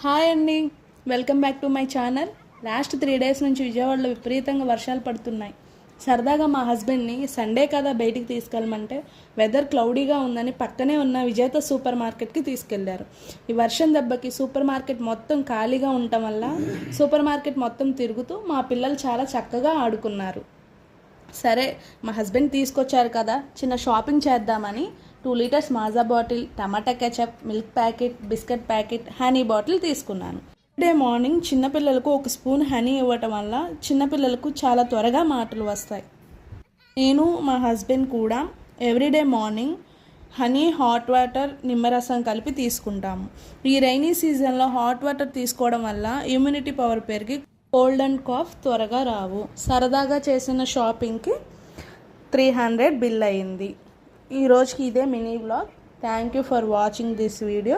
Hi అండి, welcome back to my channel. Last 3 days నుంచి విజయవాడలో విపరీతంగా వర్షాలు పడుతున్నాయి. సరదాగా మా హస్బెండ్ని సండే కదా బయటికి తీసుకెళ్ళమంటే వెదర్ క్లౌడీగా ఉందని పక్కనే ఉన్న విజేత సూపర్ మార్కెట్కి తీసుకెళ్లారు. ఈ వర్షం దెబ్బకి సూపర్ మార్కెట్ మొత్తం ఖాళీగా ఉండటం వల్ల సూపర్ మార్కెట్ మొత్తం తిరుగుతూ మా పిల్లలు చాలా చక్కగా ఆడుకున్నారు. సరే, మా హస్బెండ్ తీసుకొచ్చారు కదా, చిన్న షాపింగ్ చేద్దామని 2 liters Maaza bottle, tomato ketchup, milk packet, biscuit packet, honey bottle తీసుకున్నాను. డే మార్నింగ్ చిన్నపిల్లలకు 1 స్పూన్ హనీ ఇవ్వటం వల్ల చిన్నపిల్లలకు చాలా త్వరగా మాటలు వస్తాయి. నేను మా హస్బెండ్ కూడా everyday morning honey, hot water, నిమ్మరసం కలిపి తీసుకుంటాము. ఈ రైనీ సీజన్లో హాట్ వాటర్ తీసుకోవడం వల్ల ఇమ్యూనిటీ పవర్ పెరిగి కోల్డ్ అండ్ కాఫ్ త్వరగా రావు. సరదాగా చేసిన షాపింగ్కి 300 బిల్ అయింది. ఈ రోజుకి ఇదే mini vlog. Thank you for watching this video.